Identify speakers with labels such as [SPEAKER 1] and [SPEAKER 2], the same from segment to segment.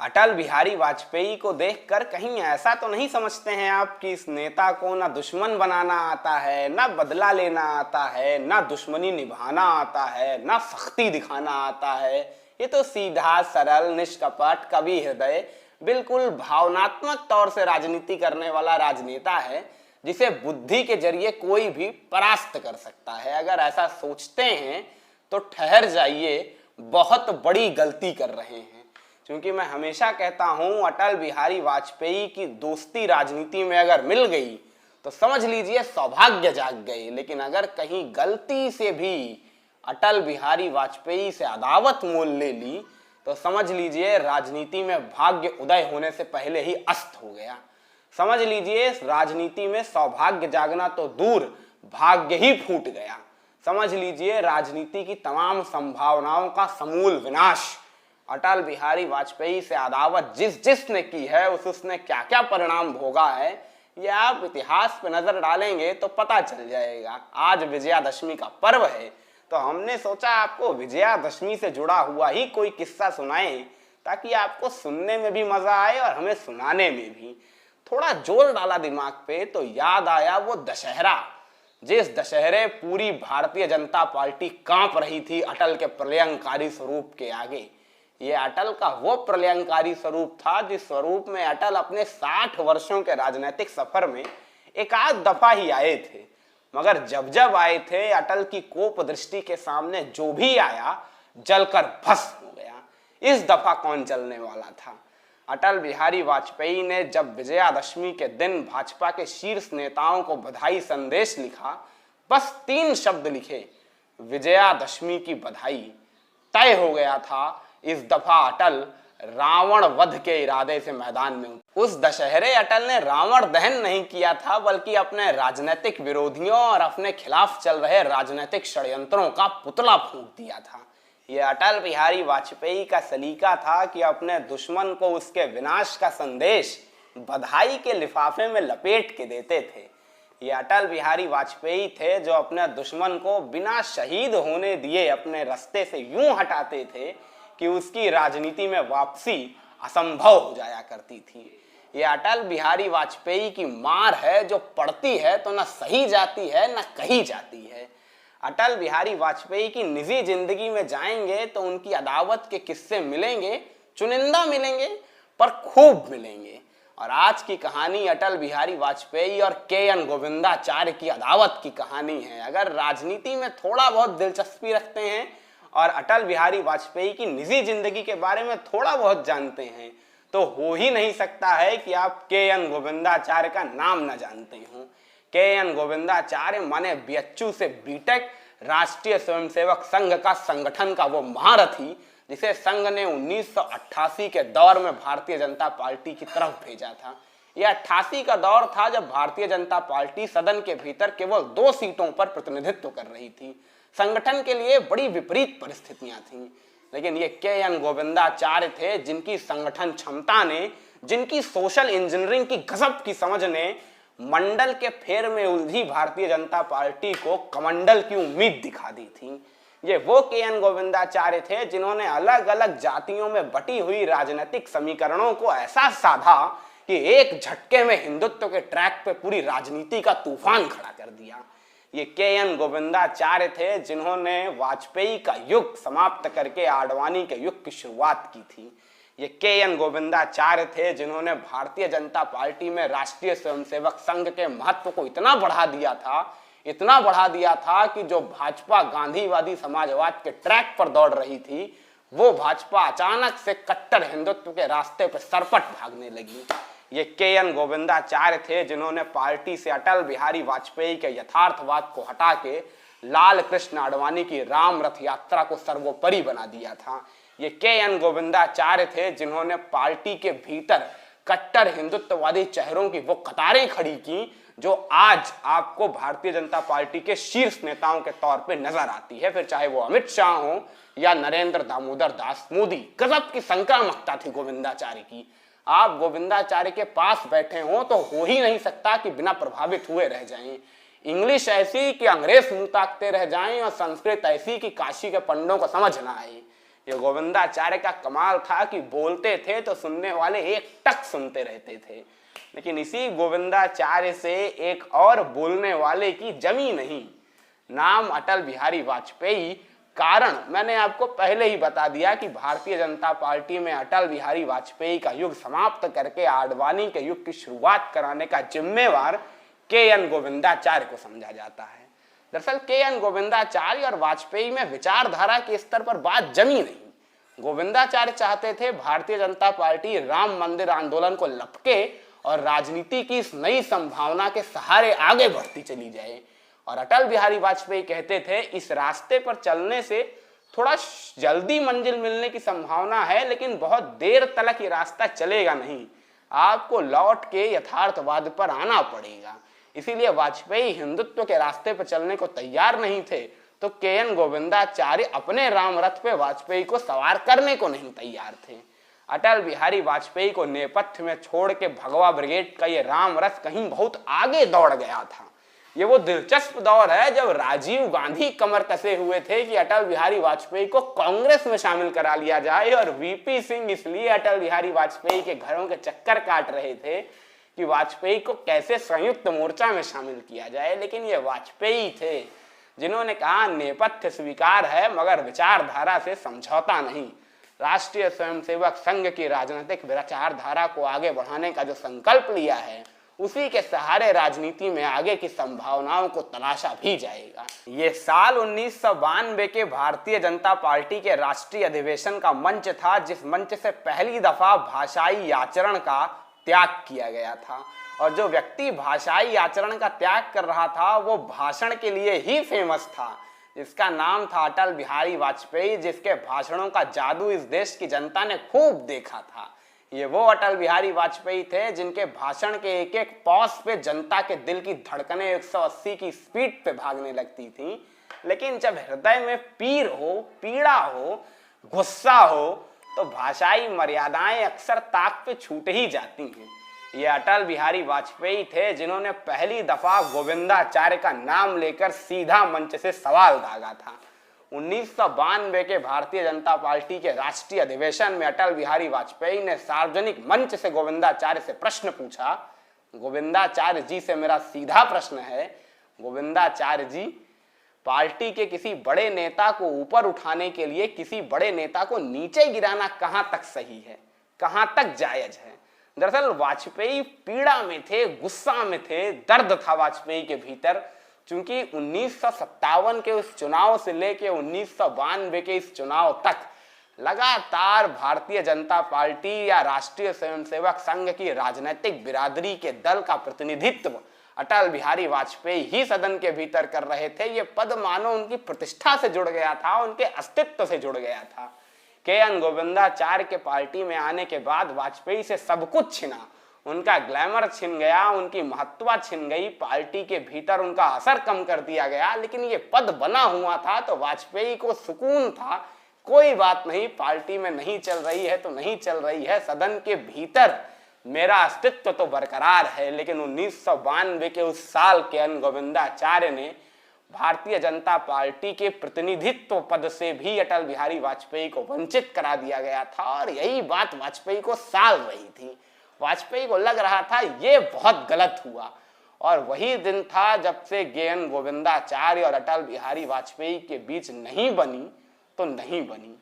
[SPEAKER 1] अटल बिहारी वाजपेयी को देखकर कहीं ऐसा तो नहीं समझते हैं आप कि इस नेता को ना दुश्मन बनाना आता है, ना बदला लेना आता है, ना दुश्मनी निभाना आता है, ना सख्ती दिखाना आता है। ये तो सीधा सरल निष्कपट कवि हृदय बिल्कुल भावनात्मक तौर से राजनीति करने वाला राजनेता है, जिसे बुद्धि के जरिए कोई भी परास्त कर सकता है। अगर ऐसा सोचते हैं तो ठहर जाइए, बहुत बड़ी गलती कर रहे हैं। क्योंकि मैं हमेशा कहता हूं, अटल बिहारी वाजपेयी की दोस्ती राजनीति में अगर मिल गई तो समझ लीजिए सौभाग्य जाग गए। लेकिन अगर कहीं गलती से भी अटल बिहारी वाजपेयी से अदावत मोल ले ली तो समझ लीजिए राजनीति में भाग्य उदय होने से पहले ही अस्त हो गया। समझ लीजिए राजनीति में सौभाग्य जागना तो दूर, भाग्य ही फूट गया। समझ लीजिए राजनीति की तमाम संभावनाओं का समूल विनाश। अटल बिहारी वाजपेयी से अदावत जिसने की है उसने क्या क्या परिणाम भोगा है, ये आप इतिहास पे नजर डालेंगे तो पता चल जाएगा। आज विजयादशमी का पर्व है तो हमने सोचा आपको विजयादशमी से जुड़ा हुआ ही कोई किस्सा सुनाएं, ताकि आपको सुनने में भी मजा आए और हमें सुनाने में भी। थोड़ा जोर डाला दिमाग पे तो याद आया वो दशहरा, जिस दशहरे पूरी भारतीय जनता पार्टी कांप रही थी अटल के प्रलयंकारी स्वरूप के आगे। ये अटल का वो प्रलयंकारी स्वरूप था जिस स्वरूप में अटल अपने 60 वर्षों के राजनीतिक सफर में एक आध दफा ही आए थे। मगर जब जब आए थे अटल की कोप दृष्टि के सामने जो भी आया जलकर भस्म हो गया। इस दफा कौन जलने वाला था? अटल बिहारी वाजपेयी ने जब विजयादशमी के दिन भाजपा के शीर्ष नेताओं को बधाई संदेश लिखा, बस 3 शब्द लिखे, विजयादशमी की बधाई। तय हो गया था इस दफा अटल रावण वध के इरादे से मैदान में। उस दशहरे अटल ने रावण दहन नहीं किया था, बल्कि अपने राजनीतिक विरोधियों और अपने खिलाफ चल रहे राजनीतिक षड्यंत्रों का पुतला फूंक दिया था। यह अटल बिहारी वाजपेयी का सलीका था कि अपने दुश्मन को उसके विनाश का संदेश बधाई के लिफाफे में लपेट के देते थे। ये अटल बिहारी वाजपेयी थे जो अपने दुश्मन को बिना शहीद होने दिए अपने रास्ते से यूं हटाते थे कि उसकी राजनीति में वापसी असंभव हो जाया करती थी। ये अटल बिहारी वाजपेयी की मार है जो पड़ती है तो न सही जाती है न कही जाती है। अटल बिहारी वाजपेयी की निजी जिंदगी में जाएंगे तो उनकी अदावत के किस्से मिलेंगे, चुनिंदा मिलेंगे पर खूब मिलेंगे। और आज की कहानी अटल बिहारी वाजपेयी और के.एन. गोविंदाचार्य की अदावत की कहानी है। अगर राजनीति में थोड़ा बहुत दिलचस्पी रखते हैं और अटल बिहारी वाजपेयी की निजी जिंदगी के बारे में थोड़ा बहुत जानते हैं तो हो ही नहीं सकता है कि आप के.एन. गोविंदाचार्य का नाम न जानते हो। के.एन. गोविंदाचार्य माने बीएचयू से बीटेक, राष्ट्रीय स्वयंसेवक संघ का संगठन का वो महारथी जिसे संघ ने 1988 के दौर में भारतीय जनता पार्टी की तरफ भेजा था। यह 88 का दौर था जब भारतीय जनता पार्टी सदन के भीतर केवल 2 सीटों पर प्रतिनिधित्व कर रही थी। संगठन के लिए बड़ी विपरीत परिस्थितियां थीं, लेकिन ये के.एन. गोविंदाचार्य थे जिनकी संगठन क्षमता ने, जिनकी सोशल इंजीनियरिंग की गजब की समझ ने मंडल के फेर में उलझी भारतीय जनता पार्टी को कमंडल की उम्मीद दिखा दी थी। ये वो के.एन. गोविंदाचार्य थे जिन्होंने अलग अलग जातियों में बटी हुई राजनीतिक समीकरणों को ऐसा साधा कि एक झटके में हिंदुत्व के ट्रैक पे पूरी राजनीति का तूफान खड़ा कर दिया। ये के.एन. गोविंदाचार्य थे जिन्होंने वाजपेयी का युग समाप्त करके आडवाणी के युग की शुरुआत की थी। ये के.एन. गोविंदाचार्य थे जिन्होंने भारतीय जनता पार्टी में राष्ट्रीय स्वयंसेवक संघ के महत्व को इतना बढ़ा दिया था कि जो भाजपा गांधीवादी समाजवाद के ट्रैक पर दौड़ रही थी, वो भाजपा अचानक से कट्टर हिंदुत्व के रास्ते पर सरपट भागने लगी। ये के.एन. गोविंदाचार्य थे जिन्होंने पार्टी से अटल बिहारी वाजपेयी के यथार्थवाद को हटा के लाल कृष्ण आडवाणी की राम रथ यात्रा को सर्वोपरि बना दिया था। ये के.एन. गोविंदाचार्य थे जिन्होंने पार्टी के भीतर कट्टर हिंदुत्ववादी चेहरों की वो कतारें खड़ी की जो आज आपको भारतीय जनता पार्टी के शीर्ष नेताओं के तौर पे नजर आती है, फिर चाहे वो अमित शाह हो या नरेंद्र दामोदर दास मोदी। गजब की संक्रामकता थी गोविंदाचार्य की। आप गोविंदाचार्य के पास बैठे हो तो हो ही नहीं सकता कि बिना प्रभावित हुए रह जाएं। इंग्लिश ऐसी कि अंग्रेज मुंह ताकते रह जाएं और संस्कृत ऐसी कि काशी के पंडों को समझ ना आए। ये गोविंदाचार्य का कमाल था कि बोलते थे तो सुनने वाले एक टक सुनते रहते थे। लेकिन इसी गोविंदाचार्य से एक और बोलने वाले की जमी नहीं, नाम अटल बिहारी वाजपेयी। कारण मैंने आपको पहले ही बता दिया कि भारतीय जनता पार्टी में अटल बिहारी वाजपेयी का युग समाप्त करके आडवाणी के युग की शुरुआत कराने का जिम्मेवार के.एन. गोविंदाचार्य को समझा जाता है। दरअसल के.एन. गोविंदाचार्य और वाजपेयी में विचारधारा के स्तर पर बात जमी नहीं। गोविंदाचार्य चाहते थे भारतीय जनता पार्टी राम मंदिर आंदोलन को लपके और राजनीति की इस नई संभावना के सहारे आगे बढ़ती चली जाए, और अटल बिहारी वाजपेयी कहते थे इस रास्ते पर चलने से थोड़ा जल्दी मंजिल मिलने की संभावना है, लेकिन बहुत देर तक ये रास्ता चलेगा नहीं, आपको लौट के यथार्थवाद पर आना पड़ेगा। इसीलिए वाजपेयी हिंदुत्व के रास्ते पर चलने को तैयार नहीं थे, तो के.एन. गोविंदाचार्य अपने राम रथ पे वाजपेयी को सवार करने को नहीं तैयार थे। अटल बिहारी वाजपेयी को नेपथ्य में छोड़ के भगवा ब्रिगेड का ये राम रथ कहीं बहुत आगे दौड़ गया था। ये वो दिलचस्प दौर है जब राजीव गांधी कमर कसे हुए थे कि अटल बिहारी वाजपेयी को कांग्रेस में शामिल करा लिया जाए, और वीपी सिंह इसलिए अटल बिहारी वाजपेयी के घरों के चक्कर काट रहे थे कि वाजपेयी को कैसे संयुक्त मोर्चा में शामिल किया जाए। लेकिन ये वाजपेयी थे जिन्होंने कहा नेपथ्य स्वीकार है मगर विचारधारा से समझौता नहीं। राष्ट्रीय स्वयंसेवक संघ की राजनीतिक विचारधारा को आगे बढ़ाने का जो संकल्प लिया है, उसी के सहारे राजनीति में आगे की संभावनाओं को तलाशा भी जाएगा। ये साल 1992 के भारतीय जनता पार्टी के राष्ट्रीय अधिवेशन का मंच था, जिस मंच से पहली दफा भाषाई आचरण का त्याग किया गया था। और जो व्यक्ति भाषाई आचरण का त्याग कर रहा था वो भाषण के लिए ही फेमस था, जिसका नाम था अटल बिहारी वाजपेयी, जिसके भाषणों का जादू इस देश की जनता ने खूब देखा था। ये वो अटल बिहारी वाजपेयी थे जिनके भाषण के एक एक पॉज पे जनता के दिल की धड़कनें 180 की स्पीड पे भागने लगती थी। लेकिन जब हृदय में पीर हो, पीड़ा हो, गुस्सा हो, तो भाषाई मर्यादाएं अक्सर ताक पे छूट ही जाती हैं। ये अटल बिहारी वाजपेयी थे जिन्होंने पहली दफा गोविंदाचार्य का नाम लेकर सीधा मंच से सवाल दागा था। 1992 के भारतीय जनता पार्टी के राष्ट्रीय अधिवेशन में अटल बिहारी वाजपेयी ने सार्वजनिक मंच से गोविंदाचार्य से प्रश्न पूछा। गोविंदाचार्य जी से मेरा सीधा प्रश्न है, गोविंदाचार्य जी, पार्टी के किसी बड़े नेता को ऊपर उठाने के लिए किसी बड़े नेता को नीचे गिराना कहां तक सही है, कहां तक जायज है? दरअसल वाजपेयी पीड़ा में थे, गुस्सा में थे, दर्द था वाजपेयी के भीतर। चूंकि 1957 के उस चुनाव से लेके 1992 के इस चुनाव तक लगातार भारतीय जनता पार्टी या राष्ट्रीय स्वयंसेवक संघ की राजनीतिक बिरादरी के दल का प्रतिनिधित्व अटल बिहारी वाजपेयी ही सदन के भीतर कर रहे थे। ये पद मानो उनकी प्रतिष्ठा से जुड़ गया था, उनके अस्तित्व से जुड़ गया था। के.एन. गोविंदाचार्य के पार्टी में आने के बाद वाजपेयी से सब कुछ छिना, उनका ग्लैमर छिन गया, उनकी महत्ता छिन गई, पार्टी के भीतर उनका असर कम कर दिया गया। लेकिन ये पद बना हुआ था तो वाजपेयी को सुकून था, कोई बात नहीं, पार्टी में नहीं चल रही है तो नहीं चल रही है, सदन के भीतर मेरा अस्तित्व तो बरकरार है। लेकिन 1992 के उस साल के.एन. गोविंदाचार्य ने भारतीय जनता पार्टी के प्रतिनिधित्व पद से भी अटल बिहारी वाजपेयी को वंचित करा दिया गया था, और यही बात वाजपेयी को साल रही थी। वाजपेयी को लग रहा था ये बहुत गलत हुआ, और वही दिन था जब से के.एन. गोविंदाचार्य और अटल बिहारी वाजपेयी के बीच नहीं बनी तो नहीं बनी।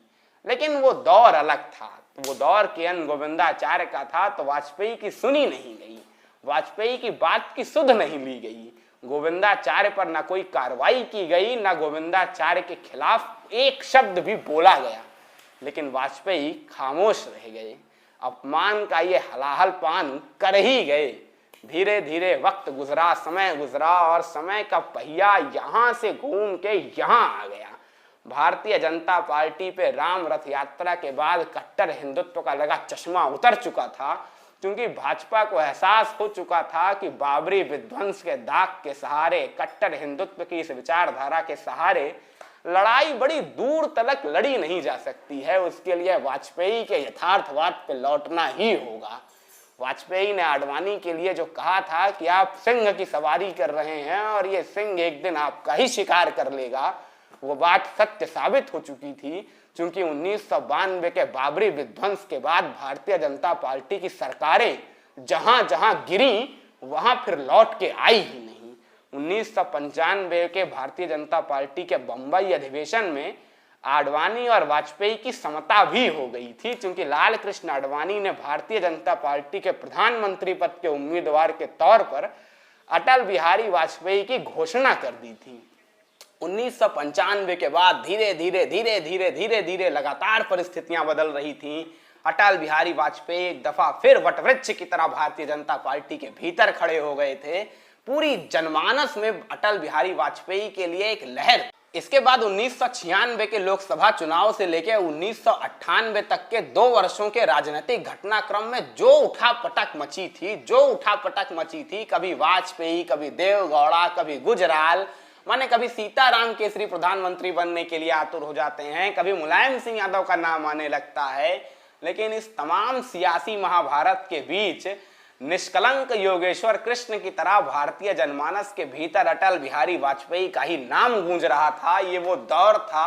[SPEAKER 1] लेकिन वो दौर अलग था, वो दौर के.एन. गोविंदाचार्य का था, तो वाजपेयी की सुनी नहीं गई, वाजपेयी की बात की सुध नहीं ली गई, गोविंदाचार्य पर ना कोई कार्रवाई की गई, ना गोविंदाचार्य के खिलाफ एक शब्द भी बोला गया। लेकिन वाजपेयी खामोश रह गए, अपमान का ये हलाहल पान कर ही गए। धीरे धीरे वक्त गुजरा, समय गुजरा, और समय का पहिया यहां से घूम के यहां आ गया। भारतीय जनता पार्टी पे राम रथ यात्रा के बाद कट्टर हिंदुत्व का लगा चश्मा उतर चुका था, क्योंकि भाजपा को एहसास हो चुका था कि बाबरी विध्वंस के दाग के सहारे, कट्टर हिंदुत्व की इस विचारधारा के सहारे लड़ाई बड़ी दूर तक लड़ी नहीं जा सकती है। उसके लिए वाजपेयी के यथार्थवाद पे लौटना ही होगा। वाजपेयी ने आडवाणी के लिए जो कहा था कि आप सिंह की सवारी कर रहे हैं और ये सिंह एक दिन आपका ही शिकार कर लेगा, वो बात सत्य साबित हो चुकी थी। क्योंकि 1992 के बाबरी विध्वंस के बाद भारतीय जनता पार्टी की सरकारें जहां जहां गिरी वहां फिर लौट के आई ही नहीं। 1995 के भारतीय जनता पार्टी के बंबई अधिवेशन में आडवाणी और वाजपेयी की समता भी हो गई थी, क्योंकि लाल कृष्ण आडवाणी ने भारतीय जनता पार्टी के प्रधानमंत्री पद के उम्मीदवार के तौर पर अटल बिहारी वाजपेयी की घोषणा कर दी थी। 1995 के बाद धीरे धीरे लगातार परिस्थितियां बदल रही थीं। अटल बिहारी वाजपेयी एक दफा फिर वटवृक्ष की तरह भारतीय जनता पार्टी के भीतर खड़े हो गए थे। पूरी जनमानस में अटल बिहारी वाजपेयी के लिए एक लहर। इसके बाद 1996 के लोकसभा चुनाव से लेकर 1998 तक के 2 वर्षों के राजनीतिक घटनाक्रम में जो उठापटक मची थी, कभी वाजपेयी, कभी देवगौड़ा, कभी गुजराल, माने कभी सीताराम केसरी प्रधानमंत्री बनने के लिए आतुर हो जाते हैं, कभी मुलायम सिंह यादव का नाम आने लगता है। लेकिन इस तमाम सियासी महाभारत के बीच निष्कलंक योगेश्वर कृष्ण की तरह भारतीय जनमानस के भीतर अटल बिहारी वाजपेयी का ही नाम गूंज रहा था। ये वो दौर था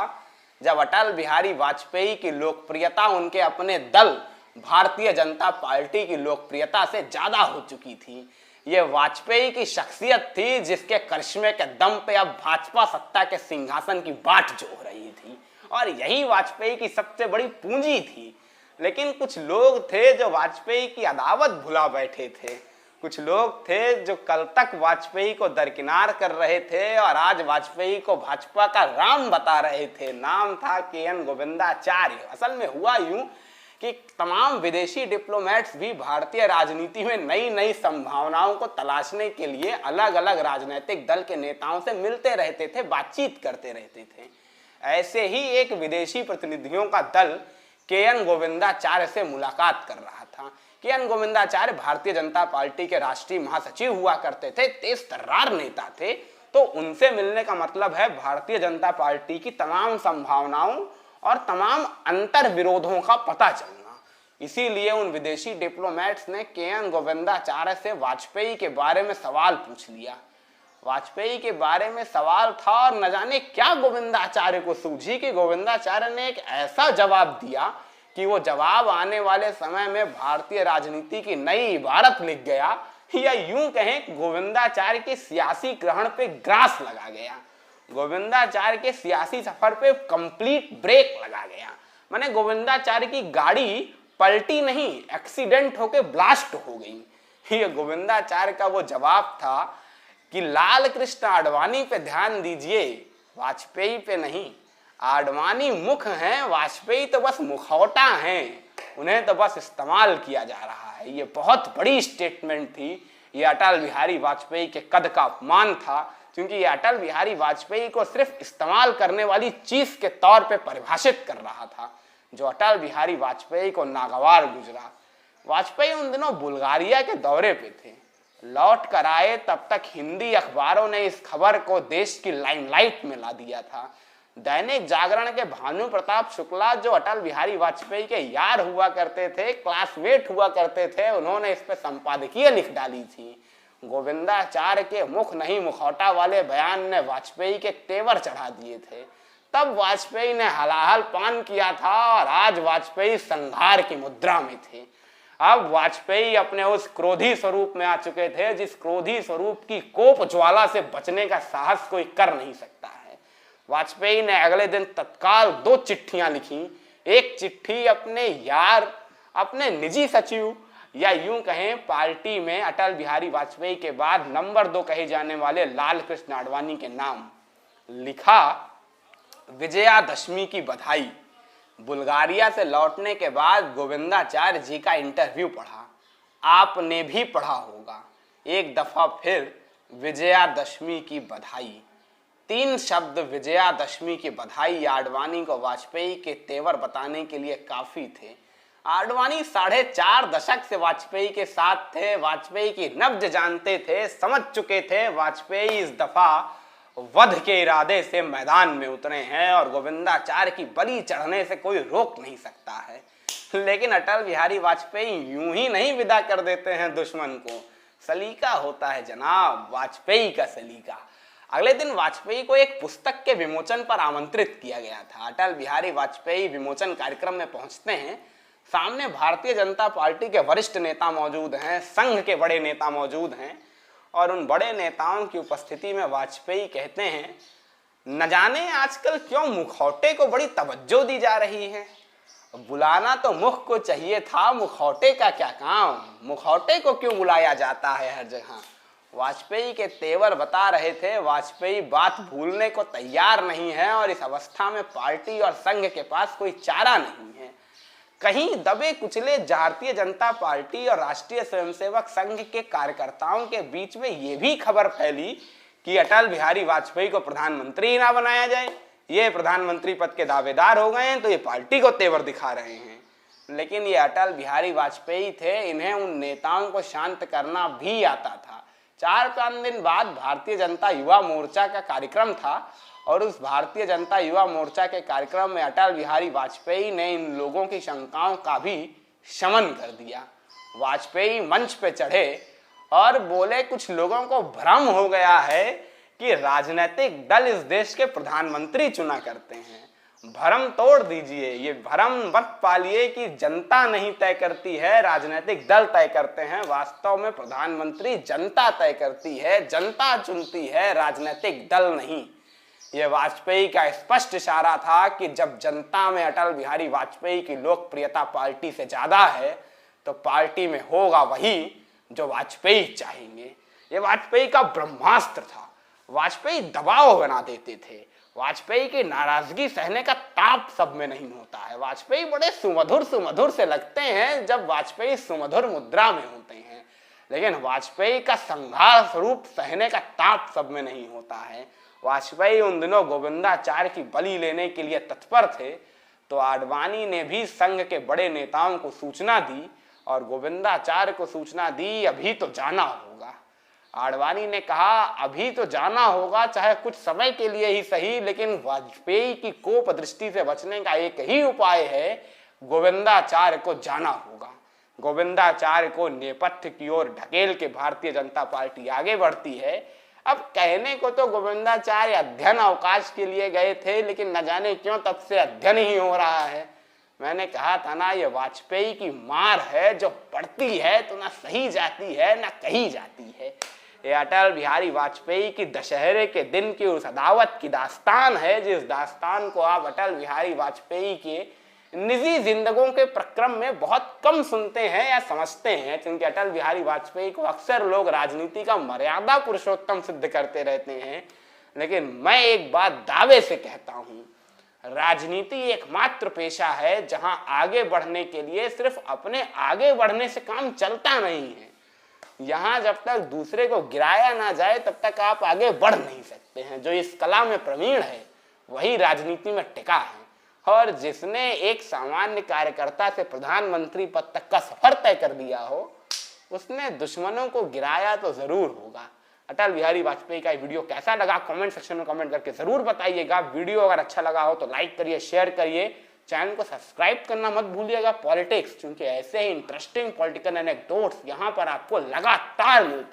[SPEAKER 1] जब अटल बिहारी वाजपेयी की लोकप्रियता उनके अपने दल भारतीय जनता पार्टी की लोकप्रियता से ज्यादा हो चुकी थी। ये वाजपेयी की शख्सियत थी जिसके करिश्मे के दम पे अब भाजपा सत्ता के सिंहासन की बाट जोह रही थी, और यही वाजपेयी की सबसे बड़ी पूंजी थी। लेकिन कुछ लोग थे जो वाजपेयी की अदावत भुला बैठे थे। कुछ लोग थे जो कल तक वाजपेयी को दरकिनार कर रहे थे और आज वाजपेयी को भाजपा का राम बता रहे थे। नाम था के.एन. गोविंदाचार्य। असल में हुआ यूं कि तमाम विदेशी डिप्लोमेट्स भी भारतीय राजनीति में नई नई संभावनाओं को तलाशने के लिए अलग अलग राजनीतिक दल के नेताओं से मिलते रहते थे, बातचीत करते रहते थे। ऐसे ही एक विदेशी प्रतिनिधियों का दल के.एन. गोविंदाचार्य से मुलाकात कर रहा था। के.एन. गोविंदाचार्य भारतीय जनता पार्टी के राष्ट्रीय महासचिव हुआ करते थे, तेज तर्रार नेता थे। तो उनसे मिलने का मतलब है भारतीय जनता पार्टी की तमाम संभावनाओं और तमाम अंतर विरोधों का पता चलना। इसीलिए उन विदेशी डिप्लोमेट्स ने के.एन. गोविंदाचार्य से वाजपेयी के बारे में सवाल पूछ लिया। वाजपेयी के बारे में सवाल था और न जाने क्या गोविंदाचार्य को सूझी कि गोविंदाचार्य ने एक ऐसा जवाब दिया कि वो जवाब आने वाले समय में भारतीय राजनीति की नई इबारत लिख गया, या यूं कहें गोविंदाचार्य के सियासी ग्रहण पे ग्रास लगा गया। गोविंदाचार्य के सियासी सफर पे कंप्लीट ब्रेक लगा गया। माने गोविंदाचार्य की गाड़ी पलटी नहीं, एक्सीडेंट होके ब्लास्ट हो गई। ये गोविंदाचार्य का वो जवाब था कि लाल कृष्ण आडवाणी पे ध्यान दीजिए, वाजपेयी पे नहीं। आडवाणी मुख हैं, वाजपेयी तो बस मुखौटा हैं, उन्हें तो बस इस्तेमाल किया जा रहा है। ये बहुत बड़ी स्टेटमेंट थी। ये अटल बिहारी वाजपेयी के कद का अपमान था, क्योंकि ये अटल बिहारी वाजपेयी को सिर्फ इस्तेमाल करने वाली चीज के तौर पे परिभाषित कर रहा था, जो अटल बिहारी वाजपेयी को नागवार गुजरा। वाजपेयी उन दिनों बुल्गारिया के दौरे पे थे। लौट कर आए तब तक हिंदी अखबारों ने इस खबर को देश की लाइमलाइट में ला दिया था। दैनिक जागरण के भानु प्रताप शुक्ला, जो अटल बिहारी वाजपेयी के यार हुआ करते थे, क्लासमेट हुआ करते थे, उन्होंने इस पे संपादकीय लिख डाली थी। गोविंदाचार्य के मुख नहीं मुखौटा वाले बयान ने वाजपेयी के तेवर चढ़ा दिए थे। तब वाजपेयी ने हलाहल पान किया था और आज वाजपेयी संघार की मुद्रा में थे। अब वाजपेयी अपने उस क्रोधी स्वरूप में आ चुके थे जिस क्रोधी स्वरूप की कोप ज्वाला से बचने का साहस कोई कर नहीं सकता है। वाजपेयी ने अगले दिन तत्काल 2 चिट्ठियां लिखी। एक चिट्ठी अपने यार, अपने निजी सचिव, या यूं कहें पार्टी में अटल बिहारी वाजपेयी के बाद नंबर 2 कहे जाने वाले लाल कृष्ण आडवाणी के नाम। लिखा, विजयादशमी की बधाई। बुल्गारिया से लौटने के बाद गोविंदाचार्य जी का इंटरव्यू पढ़ा। आपने भी पढ़ा होगा। एक दफा फिर विजयादशमी की बधाई। 3 शब्द विजयादशमी की बधाई आडवाणी को वाजपेयी के तेवर बताने के लिए काफी थे। आडवाणी 4.5 दशक से वाजपेयी के साथ थे, वाजपेयी की नब्ज जानते थे, समझ चुके थे। वाजपेयी इस दफा वध के इरादे से मैदान में उतरे हैं और गोविंदाचार्य की बलि चढ़ने से कोई रोक नहीं सकता है। लेकिन अटल बिहारी वाजपेयी यूं ही नहीं विदा कर देते हैं दुश्मन को। सलीका होता है जनाब, वाजपेयी का सलीका। अगले दिन वाजपेयी को एक पुस्तक के विमोचन पर आमंत्रित किया गया था। अटल बिहारी वाजपेयी विमोचन कार्यक्रम में पहुंचते हैं। सामने भारतीय जनता पार्टी के वरिष्ठ नेता मौजूद हैं, संघ के बड़े नेता मौजूद हैं, और उन बड़े नेताओं की उपस्थिति में वाजपेयी कहते हैं, न जाने आजकल क्यों मुखौटे को बड़ी तवज्जो दी जा रही है। बुलाना तो मुख को चाहिए था, मुखौटे का क्या काम, मुखौटे को क्यों बुलाया जाता है हर जगह। वाजपेयी के तेवर बता रहे थे। वाजपेयी बात भूलने को तैयार नहीं है और इस अवस्था में पार्टी और संघ के पास कोई चारा नहीं है। कहीं दबे कुचले भारतीय जनता पार्टी और राष्ट्रीय स्वयंसेवक संघ के कार्यकर्ताओं के बीच में ये भी खबर फैली कि अटल बिहारी वाजपेयी को प्रधानमंत्री ना बनाया जाए, ये प्रधानमंत्री पद के दावेदार हो गए हैं, तो ये पार्टी को तेवर दिखा रहे हैं। लेकिन ये अटल बिहारी वाजपेयी थे, इन्हें उन नेताओं को शांत करना भी आता था। 4-5 दिन बाद भारतीय जनता युवा मोर्चा का कार्यक्रम था और उस भारतीय जनता युवा मोर्चा के कार्यक्रम में अटल बिहारी वाजपेयी ने इन लोगों की शंकाओं का भी शमन कर दिया। वाजपेयी मंच पे चढ़े और बोले, कुछ लोगों को भ्रम हो गया है कि राजनीतिक दल इस देश के प्रधानमंत्री चुना करते हैं। भ्रम तोड़ दीजिए, ये भ्रम मत पालिए कि जनता नहीं तय करती है, राजनीतिक दल तय करते हैं। वास्तव में प्रधानमंत्री जनता तय करती है, जनता चुनती है, राजनीतिक दल नहीं। ये वाजपेयी का स्पष्ट इशारा था कि जब जनता में अटल बिहारी वाजपेयी की लोकप्रियता पार्टी से ज्यादा है तो पार्टी में होगा वही जो वाजपेयी चाहेंगे। ये वाजपेयी का ब्रह्मास्त्र था। वाजपेयी दबाव बना देते थे। वाजपेयी की नाराजगी सहने का ताप सब में नहीं होता है। वाजपेयी बड़े सुमधुर से लगते हैं जब वाजपेयी सुमधुर मुद्रा में होते हैं, लेकिन वाजपेयी का संघार स्वरूप सहने का ताप सब में नहीं होता है। वाजपेयी उन दिनों गोविंदाचार्य की बलि लेने के लिए तत्पर थे, तो आडवाणी ने भी संघ के बड़े नेताओं को सूचना दी और गोविंदाचार्य को सूचना दी, अभी तो जाना होगा। आडवाणी ने कहा, अभी तो जाना होगा, चाहे कुछ समय के लिए ही सही, लेकिन वाजपेयी की कोप दृष्टि से बचने का एक ही उपाय है, गोविंदाचार्य को जाना होगा। गोविंदाचार्य को नेपथ्य की ओर ढकेल के भारतीय जनता पार्टी आगे बढ़ती है। अब कहने को तो गोविंदाचार्य अध्ययन अवकाश के लिए गए थे, लेकिन न जाने क्यों तब से अध्ययन ही हो रहा है। मैंने कहा था ना, ये वाजपेयी की मार है जो पड़ती है तो ना सही जाती है ना कही जाती है। ये अटल बिहारी वाजपेयी की दशहरे के दिन की उस अदावत की दास्तान है, जिस दास्तान को आप अटल बिहारी वाजपेयी के निजी जिंदगियों के प्रक्रम में बहुत कम सुनते हैं या समझते हैं, क्योंकि अटल बिहारी वाजपेयी को अक्सर लोग राजनीति का मर्यादा पुरुषोत्तम सिद्ध करते रहते हैं। लेकिन मैं एक बात दावे से कहता हूं, राजनीति एकमात्र पेशा है जहां आगे बढ़ने के लिए सिर्फ अपने आगे बढ़ने से काम चलता नहीं है। यहां जब तक दूसरे को गिराया ना जाए तब तक आप आगे बढ़ नहीं सकते हैं। जो इस कला में प्रवीण है वही राजनीति में टिका है, और जिसने एक सामान्य कार्यकर्ता से प्रधानमंत्री पद तक का सफर तय कर दिया हो, उसने दुश्मनों को गिराया तो जरूर होगा। अटल बिहारी वाजपेयी का वीडियो कैसा लगा कमेंट सेक्शन में कमेंट करके जरूर बताइएगा। वीडियो अगर अच्छा लगा हो तो लाइक करिए, शेयर करिए, चैनल को सब्सक्राइब करना मत भूलिएगा। पॉलिटिक्स, क्योंकि ऐसे ही इंटरेस्टिंग पॉलिटिकल एनेक्डोट्स यहाँ पर आपको लगातार मिलते